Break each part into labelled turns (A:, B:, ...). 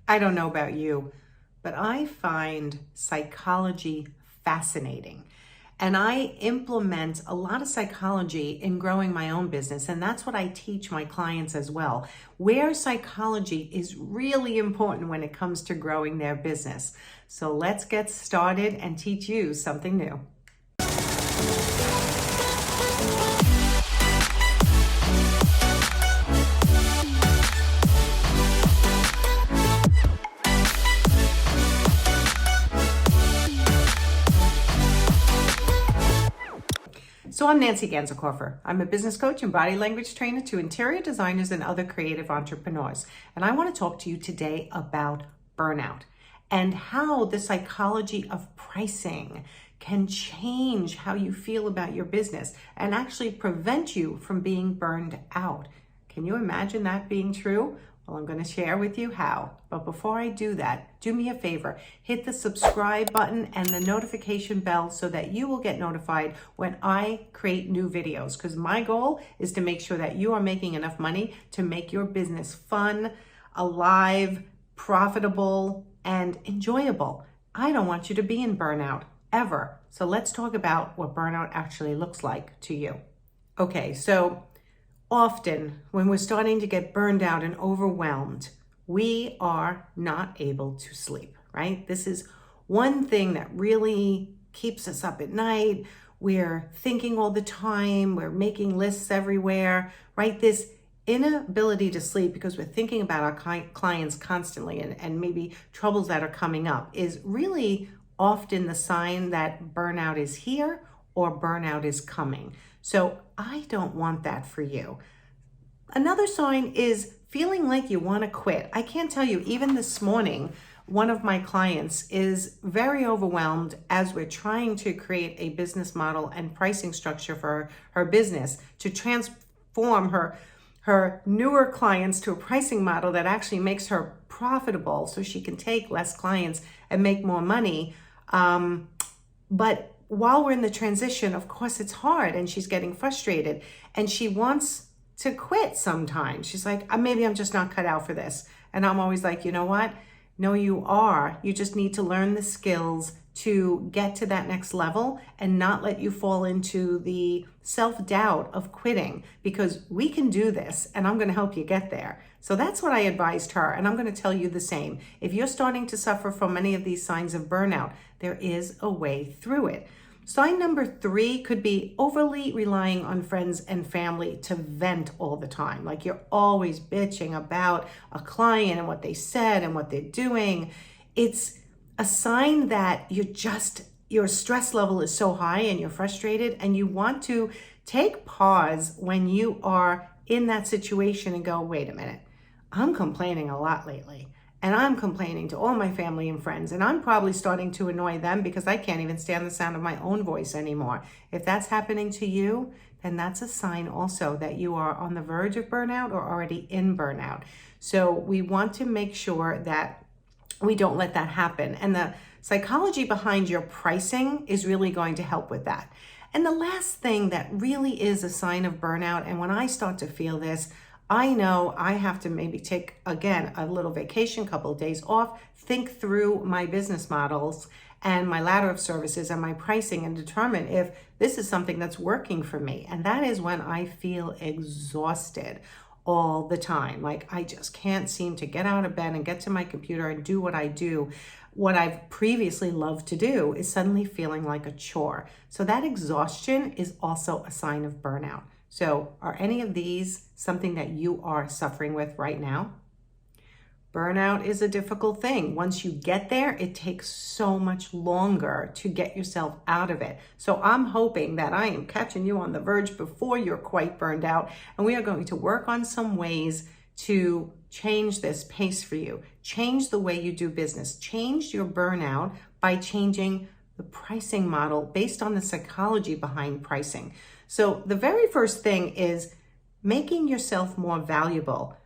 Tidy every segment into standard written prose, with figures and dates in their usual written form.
A: I don't know about you, but I find psychology fascinating. And I implement a lot of psychology in growing my own business. And that's what I teach my clients as well, where psychology is really important when it comes to growing their business. So let's get started and teach you something new. So I'm Nancy Ganzekaufer. I'm a business coach and body language trainer to interior designers and other creative entrepreneurs. And I want to talk to you today about burnout and how the psychology of pricing can change how you feel about your business and actually prevent you from being burned out. Can you imagine that being true? Well, I'm going to share with you how. But before I do that, do me a favor, hit the subscribe button and the notification bell so that you will get notified when I create new videos. Because my goal is to make sure that you are making enough money to make your business fun, alive, profitable, and enjoyable. I don't want you to be in burnout ever. So let's talk about what burnout actually looks like to you. Okay, so often, when we're starting to get burned out and overwhelmed, we are not able to sleep, right? This is one thing that really keeps us up at night. We're thinking all the time. We're making lists everywhere, right? This inability to sleep because we're thinking about our clients constantly and maybe troubles that are coming up is really often the sign that burnout is here or burnout is coming. So I don't want that for you. Another sign is feeling like you want to quit. I can't tell you, even this morning, one of my clients is very overwhelmed as we're trying to create a business model and pricing structure for her business to transform her newer clients to a pricing model that actually makes her profitable so she can take less clients and make more money. But while we're in the transition, of course, it's hard and she's getting frustrated and she wants to quit sometimes. She's like, maybe I'm just not cut out for this. And I'm always like, you know what? No, you are. You just need to learn the skills to get to that next level and not let you fall into the self-doubt of quitting, because we can do this and I'm going to help you get there. So that's what I advised her. And I'm going to tell you the same. If you're starting to suffer from any of these signs of burnout, there is a way through it. Sign number 3 could be overly relying on friends and family to vent all the time. Like you're always bitching about a client and what they said and what they're doing. It's a sign that your stress level is so high and you're frustrated and you want to take pause when you are in that situation and go, wait a minute, I'm complaining a lot lately. And I'm complaining to all my family and friends, and I'm probably starting to annoy them because I can't even stand the sound of my own voice anymore. If that's happening to you, then that's a sign also that you are on the verge of burnout or already in burnout. So we want to make sure that we don't let that happen. And the psychology behind your pricing is really going to help with that. And the last thing that really is a sign of burnout, and when I start to feel this, I know I have to maybe take, again, a little vacation, couple of days off, think through my business models and my ladder of services and my pricing and determine if this is something that's working for me. And that is when I feel exhausted all the time. Like I just can't seem to get out of bed and get to my computer and do what I do. What I've previously loved to do is suddenly feeling like a chore. So that exhaustion is also a sign of burnout. So are any of these something that you are suffering with right now? Burnout is a difficult thing. Once you get there, it takes so much longer to get yourself out of it. So I'm hoping that I am catching you on the verge before you're quite burned out. And we are going to work on some ways to change this pace for you. Change the way you do business. Change your burnout by changing the pricing model based on the psychology behind pricing. So the very first thing is making yourself more valuable.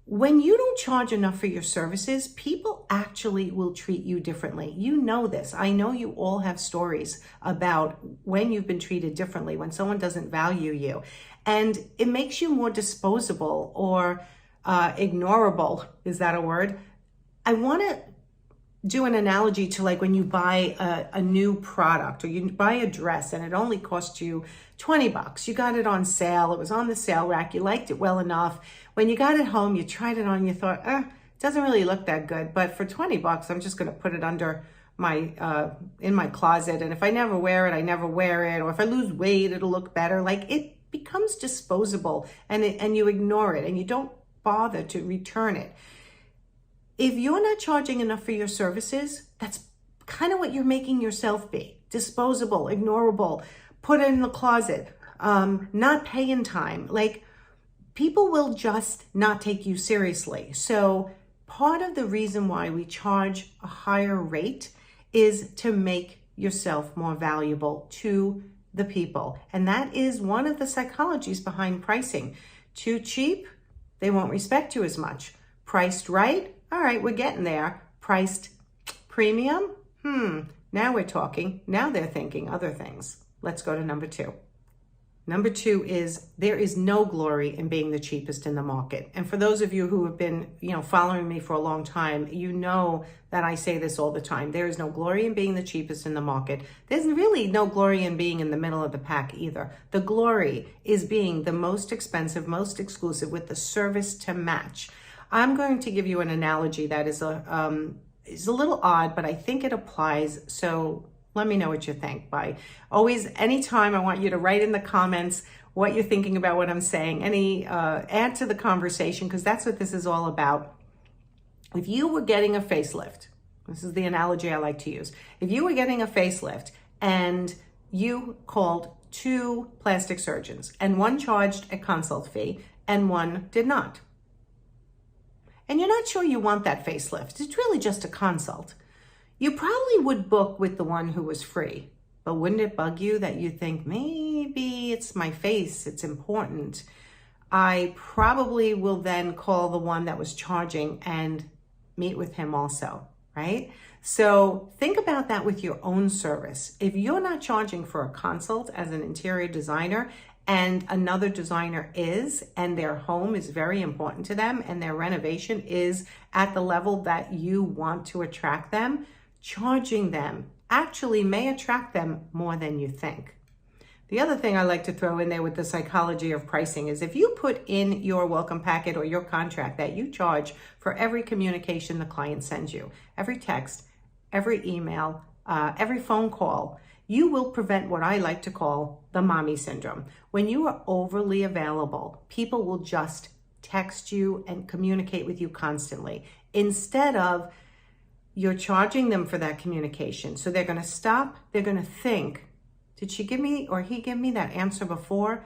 A: When you don't charge enough for your services, people actually will treat you differently. You know this. I know you all have stories about when you've been treated differently, when someone doesn't value you. And it makes you more disposable or ignorable. Is that a word? I want to do an analogy to like when you buy a new product, or you buy a dress and it only cost you $20. You got it on sale. It was on the sale rack. You liked it well enough. When you got it home, you tried it on, you thought, it doesn't really look that good, but for $20, I'm just going to put it under my, in my closet. And if I never wear it, I never wear it. Or if I lose weight, it'll look better. Like, it becomes disposable, and you ignore it and you don't bother to return it. If you're not charging enough for your services, that's kind of what you're making yourself be. Disposable, ignorable, put it in the closet, not pay in time. Like, people will just not take you seriously. So part of the reason why we charge a higher rate is to make yourself more valuable to the people. And that is one of the psychologies behind pricing. Too cheap, they won't respect you as much. Priced right, all right, we're getting there. Priced premium, now we're talking. Now they're thinking other things. Let's go to number 2. Number 2 is there is no glory in being the cheapest in the market. And for those of you who have been, following me for a long time, you know that I say this all the time. There is no glory in being the cheapest in the market. There's really no glory in being in the middle of the pack either. The glory is being the most expensive, most exclusive, with the service to match. I'm going to give you an analogy that is a little odd, but I think it applies. So let me know what you think. Anytime, I want you to write in the comments what you're thinking about what I'm saying. Add to the conversation, because that's what this is all about. If you were getting a facelift, this is the analogy I like to use. If you were getting a facelift and you called 2 plastic surgeons, and one charged a consult fee and one did not, and you're not sure you want that facelift, it's really just a consult, you probably would book with the one who was free. But wouldn't it bug you that you think, maybe it's my face, it's important? I probably will then call the one that was charging and meet with him also, right? So think about that with your own service. If you're not charging for a consult as an interior designer, and another designer is, and their home is very important to them, and their renovation is at the level that you want to attract them, charging them actually may attract them more than you think. The other thing I like to throw in there with the psychology of pricing is if you put in your welcome packet or your contract that you charge for every communication the client sends you, every text, every email, every phone call, you will prevent what I like to call the mommy syndrome. When you are overly available, people will just text you and communicate with you constantly, instead of you're charging them for that communication. So they're going to stop, they're going to think, did she give me or he give me that answer before?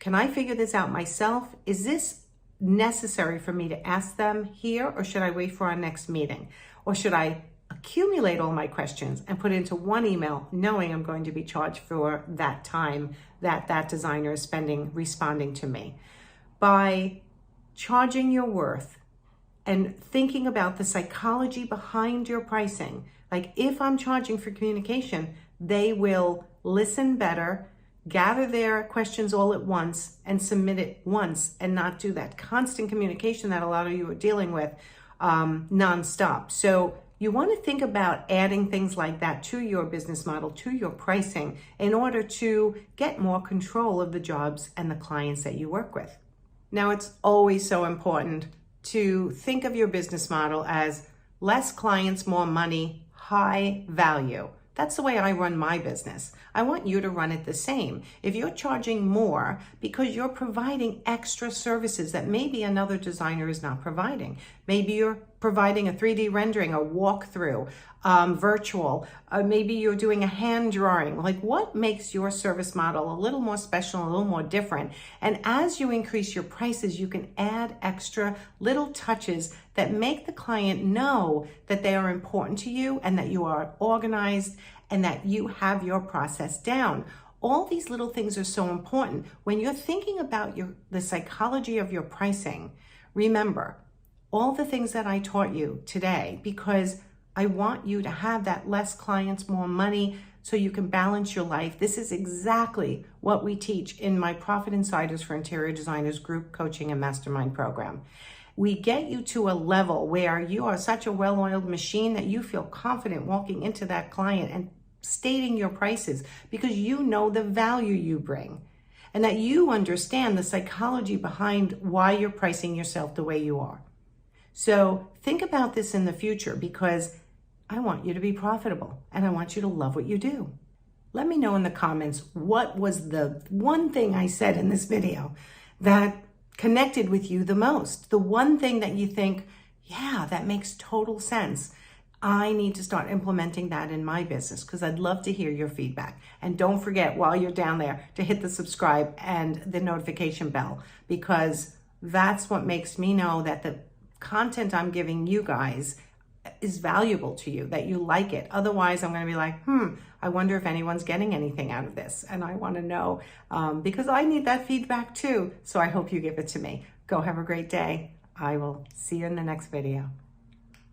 A: Can I figure this out myself? Is this necessary for me to ask them here, or should I wait for our next meeting? Or should I accumulate all my questions and put it into one email, knowing I'm going to be charged for that time that that designer is spending responding to me? By charging your worth and thinking about the psychology behind your pricing, like if I'm charging for communication, they will listen better, gather their questions all at once and submit it once, and not do that constant communication that a lot of you are dealing with nonstop. So you want to think about adding things like that to your business model, to your pricing, in order to get more control of the jobs and the clients that you work with. Now, it's always so important to think of your business model as less clients, more money, high value. That's the way I run my business. I want you to run it the same. If you're charging more because you're providing extra services that maybe another designer is not providing, maybe you're providing a 3D rendering, a walkthrough, virtual, maybe you're doing a hand drawing, like what makes your service model a little more special, a little more different? And as you increase your prices, you can add extra little touches that make the client know that they are important to you and that you are organized and that you have your process down. All these little things are so important. When you're thinking about the psychology of your pricing, remember all the things that I taught you today, because I want you to have that less clients, more money, so you can balance your life. This is exactly what we teach in my Profit Insiders for Interior Designers group coaching and mastermind program. We get you to a level where you are such a well-oiled machine that you feel confident walking into that client and stating your prices because you know the value you bring and that you understand the psychology behind why you're pricing yourself the way you are. So think about this in the future because I want you to be profitable and I want you to love what you do. Let me know in the comments what was the one thing I said in this video that connected with you the most. The one thing that you think, yeah, that makes total sense. I need to start implementing that in my business because I'd love to hear your feedback. And don't forget while you're down there to hit the subscribe and the notification bell because that's what makes me know that the content I'm giving you guys is valuable to you, that you like it. Otherwise, I'm going to be like, I wonder if anyone's getting anything out of this. And I want to know because I need that feedback too. So I hope you give it to me. Go have a great day. I will see you in the next video.